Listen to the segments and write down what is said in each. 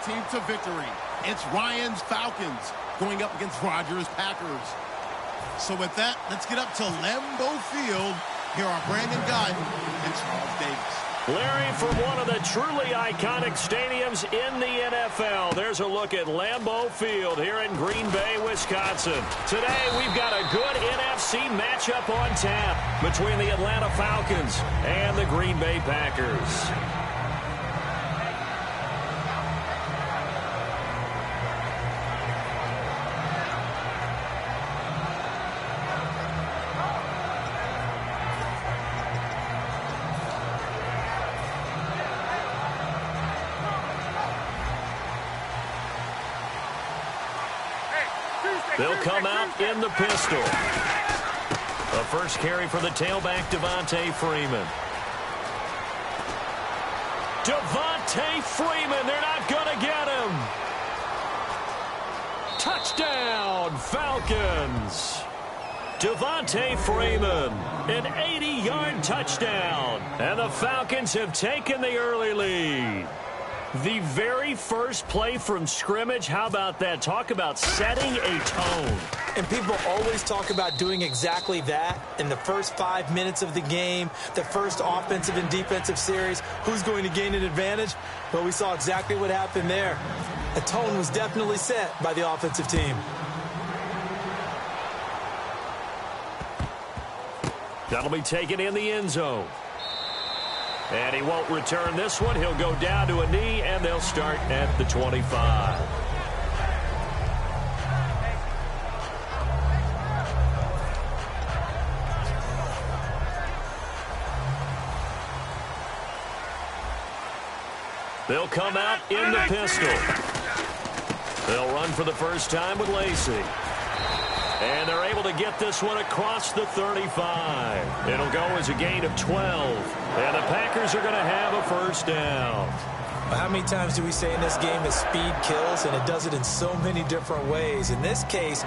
team to victory. It's Ryan's Falcons going up against Rogers' Packers. So with that, let's get up to Lambeau Field. Here are Brandon Guyton and Charles Davis. Larry, from one of the truly iconic stadiums in the NFL, there's a look at Lambeau Field here in Green Bay, Wisconsin. Today, we've got a good NFC matchup on tap between the Atlanta Falcons and the Green Bay Packers. They'll come out in the pistol. The first carry for the tailback, Devontae Freeman. Devontae Freeman, they're not going to get him. Touchdown, Falcons. Devontae Freeman, an 80-yard touchdown. And the Falcons have taken the early lead. The very first play from scrimmage, how about that? Talk about setting a tone. And people always talk about doing exactly that in the first 5 minutes of the game, the first offensive and defensive series. Who's going to gain an advantage? Well, we saw exactly what happened there. A tone was definitely set by the offensive team. That'll be taken in the end zone. And he won't return this one. He'll go down to a knee, and they'll start at the 25. They'll come out in the pistol. They'll run for the first time with Lacey. And they're able to get this one across the 35. It'll go as a gain of 12. And the Packers are going to have a first down. Well, how many times do we say in this game that speed kills, and it does it in so many different ways? In this case,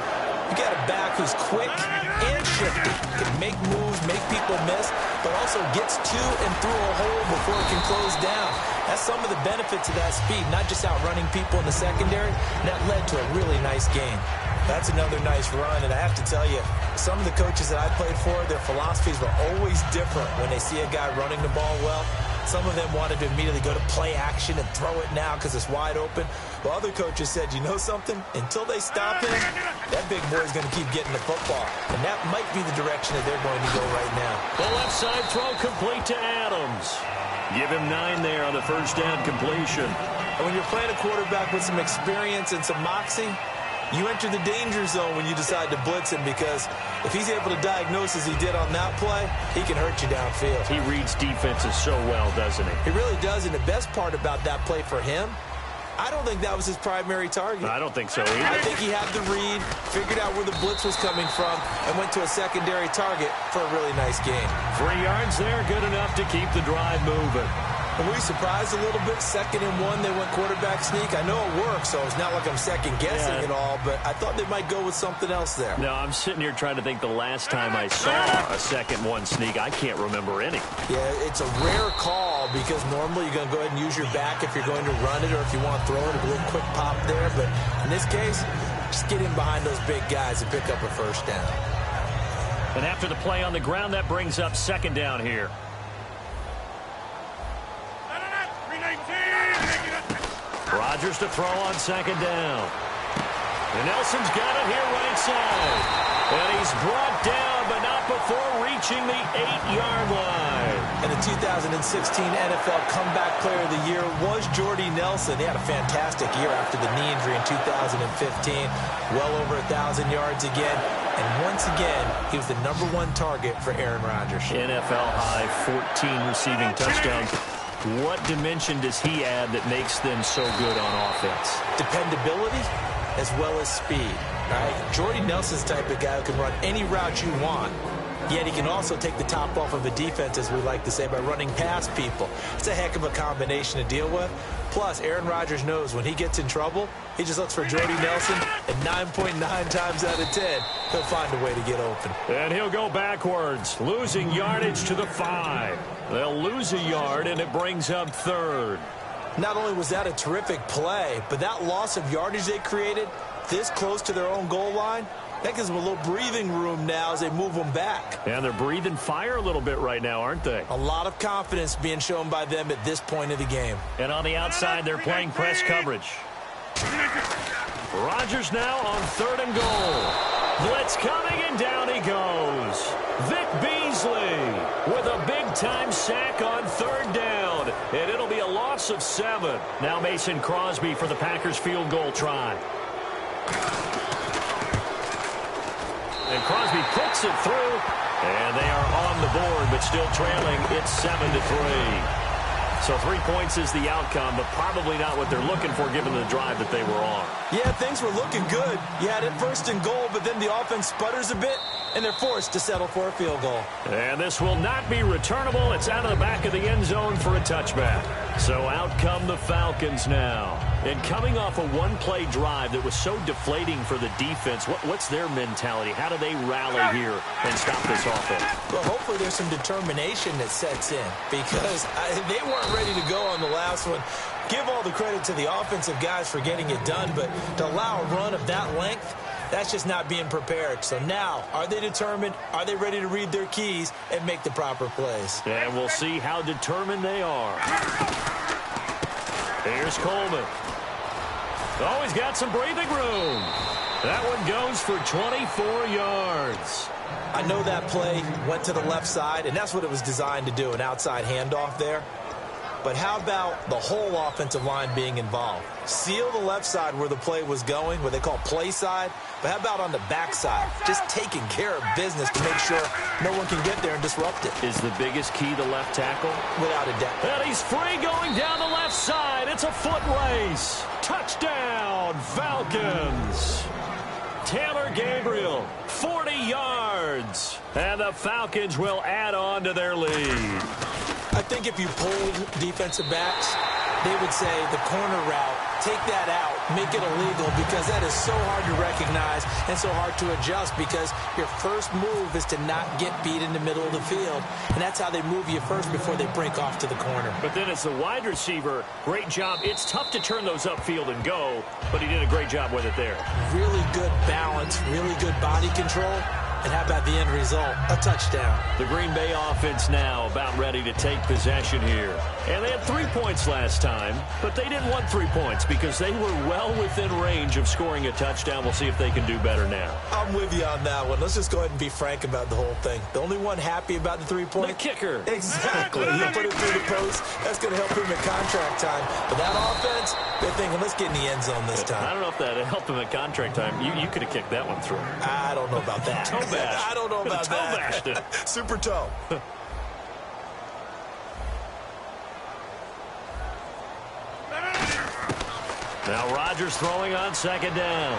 you got a back who's quick and shifty, can make moves, make people miss, but also gets to and through a hole before it can close down. That's some of the benefits of that speed, not just outrunning people in the secondary. That led to a really nice game. That's another nice run, and I have to tell you, some of the coaches that I played for, their philosophies were always different when they see a guy running the ball well. Some of them wanted to immediately go to play action and throw it now because it's wide open. While other coaches said, you know something? Until they stop him, that big boy's going to keep getting the football. And that might be the direction that they're going to go right now. The left side throw complete to Adams. Give him 9 there on the first down completion. And when you're playing a quarterback with some experience and some moxie, you enter the danger zone when you decide to blitz him, because if he's able to diagnose as he did on that play, he can hurt you downfield. He reads defenses so well, doesn't he? He really does, and the best part about that play for him, I don't think that was his primary target. I don't think so either. I think he had the read, figured out where the blitz was coming from, and went to a secondary target for a really nice game. 3 yards there, good enough to keep the drive moving. Were we surprised a little bit? 2nd and 1, they went quarterback sneak. I know it works, so it's not like I'm second-guessing it all, but I thought they might go with something else there. No, I'm sitting here trying to think the last time I saw a 2nd 1 sneak. I can't remember any. Yeah, it's a rare call because normally you're going to go ahead and use your back if you're going to run it, or if you want to throw it, a little quick pop there. But in this case, just get in behind those big guys and pick up a first down. And after the play on the ground, that brings up 2nd down here. Rodgers to throw on 2nd down. And Nelson's got it here right side. And he's brought down, but not before reaching the 8-yard line. And the 2016 NFL Comeback Player of the Year was Jordy Nelson. He had a fantastic year after the knee injury in 2015. Well over 1,000 yards again. And once again, he was the #1 target for Aaron Rodgers. NFL high 14 receiving touchdowns. What dimension does he add that makes them so good on offense? Dependability as well as speed. Right? Jordy Nelson's the type of guy who can run any route you want, yet he can also take the top off of a defense, as we like to say, by running past people. It's a heck of a combination to deal with. Plus, Aaron Rodgers knows when he gets in trouble, he just looks for Jordy Nelson, and 9.9 times out of 10, he'll find a way to get open. And he'll go backwards, losing yardage to the 5. They'll lose a yard, and it brings up 3rd. Not only was that a terrific play, but that loss of yardage they created this close to their own goal line, that gives them a little breathing room now as they move them back. And they're breathing fire a little bit right now, aren't they? A lot of confidence being shown by them at this point of the game. And on the outside, they're playing press coverage. Rodgers now on 3rd and goal. Blitz coming, and down he goes. Vic Beasley with a big-time sack on 3rd down. And it'll be a loss of 7. Now Mason Crosby for the Packers field goal try. And Crosby puts it through. And they are on the board, but still trailing. It's 7-3. So 3 points is the outcome, but probably not what they're looking for given the drive that they were on. Yeah, things were looking good. You had it 1st and goal, but then the offense sputters a bit, and they're forced to settle for a field goal. And this will not be returnable. It's out of the back of the end zone for a touchback. So out come the Falcons now. And coming off a one-play drive that was so deflating for the defense, what's their mentality? How do they rally here and stop this offense? Well, hopefully there's some determination that sets in because they weren't ready to go on the last one. Give all the credit to the offensive guys for getting it done, but to allow a run of that length, that's just not being prepared. So now, are they determined? Are they ready to read their keys and make the proper plays? And we'll see how determined they are. Here's Coleman. Oh, he's got some breathing room. That one goes for 24 yards. I know that play went to the left side, and that's what it was designed to do, an outside handoff there. But how about the whole offensive line being involved? Seal the left side where the play was going, what they call play side. But how about on the back side? Just taking care of business to make sure no one can get there and disrupt it. Is the biggest key the left tackle? Without a doubt. And he's free going down the left side. It's a foot race. Touchdown, Falcons. Taylor Gabriel, 40 yards. And the Falcons will add on to their lead. I think if you polled defensive backs, they would say the corner route, take that out, make it illegal, because that is so hard to recognize and so hard to adjust because your first move is to not get beat in the middle of the field. And that's how they move you first before they break off to the corner. But then as the wide receiver, great job. It's tough to turn those upfield and go, but he did a great job with it there. Really good balance, really good body control. And how about the end result? A touchdown. The Green Bay offense now about ready to take possession here. And they had 3 points last time, but they didn't want 3 points because they were well within range of scoring a touchdown. We'll see if they can do better now. I'm with you on that one. Let's just go ahead and be frank about the whole thing. The only one happy about the 3 points? The kicker. Exactly. He'll put it through the post. That's going to help him at contract time. But that offense, they're thinking, let's get in the end zone this time. I don't know if that helped him at contract time. You could have kicked that one through. I don't know about that. I don't know about that. It. Super toe. Now Rodgers throwing on 2nd down.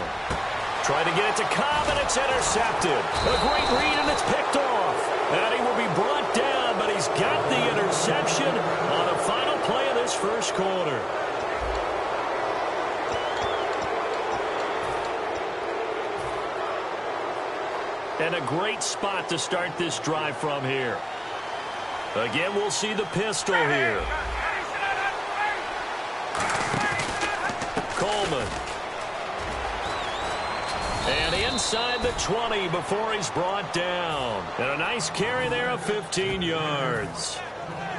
Trying to get it to Cobb, and it's intercepted. A great read, and it's picked off. And he will be brought down, but he's got the interception on the final play of this first quarter. And a great spot to start this drive from here. Again, we'll see the pistol here. Coleman. And inside the 20 before he's brought down. And a nice carry there of 15 yards.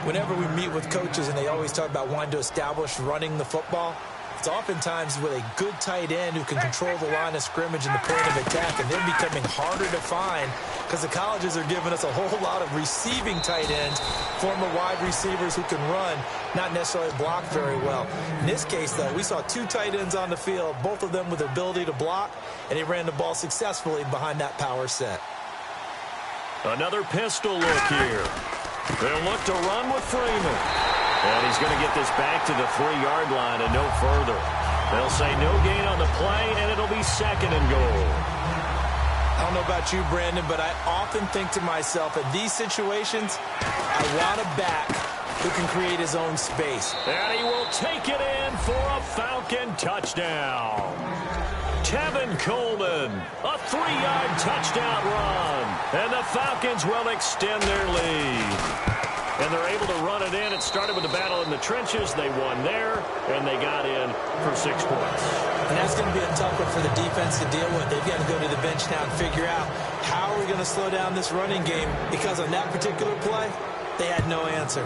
Whenever we meet with coaches and they always talk about wanting to establish running the football, it's oftentimes with a good tight end who can control the line of scrimmage and the point of attack, and they're becoming harder to find because the colleges are giving us a whole lot of receiving tight ends, former wide receivers who can run, not necessarily block very well. In this case, though, we saw 2 tight ends on the field, both of them with the ability to block, and they ran the ball successfully behind that power set. Another pistol look here. They'll look to run with Freeman. And he's going to get this back to the 3-yard line and no further. They'll say no gain on the play, and it'll be 2nd and goal. I don't know about you, Brandon, but I often think to myself, in these situations, I want a back who can create his own space. And he will take it in for a Falcon touchdown. Tevin Coleman, a 3-yard touchdown run. And the Falcons will extend their lead. and they're able to run it in. It started with the battle in the trenches. They won there, and they got in for 6 points. And that's going to be a tough one for the defense to deal with. They've got to go to the bench now and figure out how are we going to slow down this running game, because on that particular play, they had no answer.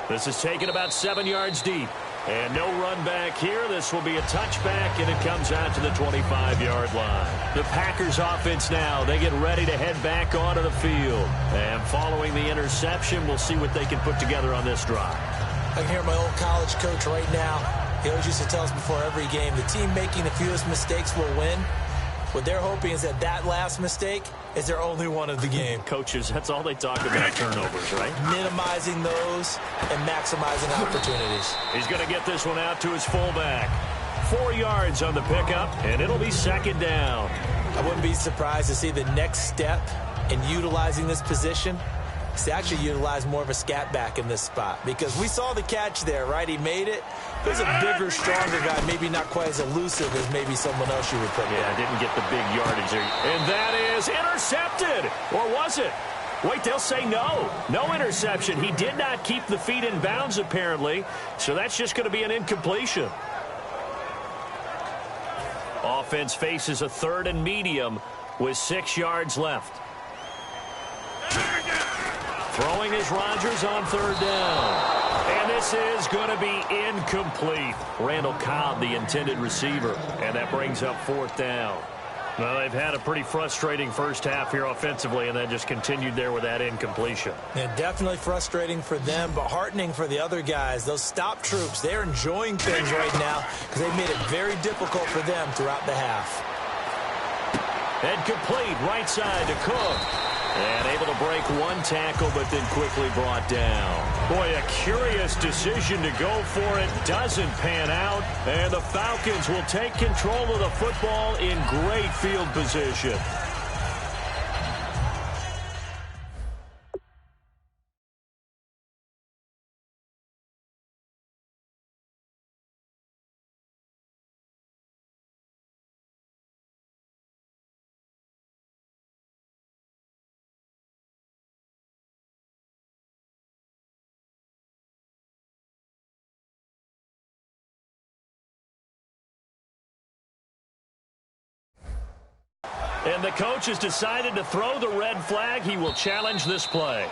This is taken about 7 yards deep. And no run back here. This will be a touchback, and it comes out to the 25-yard line. The Packers offense now, they get ready to head back onto the field. And following the interception, we'll see what they can put together on this drive. I can hear my old college coach right now. He always used to tell us before every game, the team making the fewest mistakes will win. What they're hoping is that that last mistake is their only one of the game. Coaches, that's all they talk about, turnovers, right? Minimizing those and maximizing opportunities. He's going to get this one out to his fullback. 4 yards on the pickup, and it'll be second down. I wouldn't be surprised to see the next step in utilizing this position. He's actually utilized more of a scat back in this spot, because we saw the catch there, right? He made it. There's a bigger, stronger guy, maybe not quite as elusive as maybe someone else you would put there. Yeah, didn't get the big yardage there. And that is intercepted. Or was it? Wait, they'll say no. No interception. He did not keep the feet in bounds, apparently. So that's just going to be an incompletion. Offense faces a 3rd and medium with 6 yards left. Throwing is Rodgers on 3rd down. And this is going to be incomplete. Randall Cobb, the intended receiver. And that brings up 4th down. Well, they've had a pretty frustrating first half here offensively, and then just continued there with that incompletion. Yeah, definitely frustrating for them, but heartening for the other guys. Those stop troops, they're enjoying things right now because they've made it very difficult for them throughout the half. And complete right side to Cook. And able to break one tackle, but then quickly brought down. Boy, a curious decision to go for it. Doesn't pan out. And the Falcons will take control of the football in great field position. And the coach has decided to throw the red flag. He will challenge this play.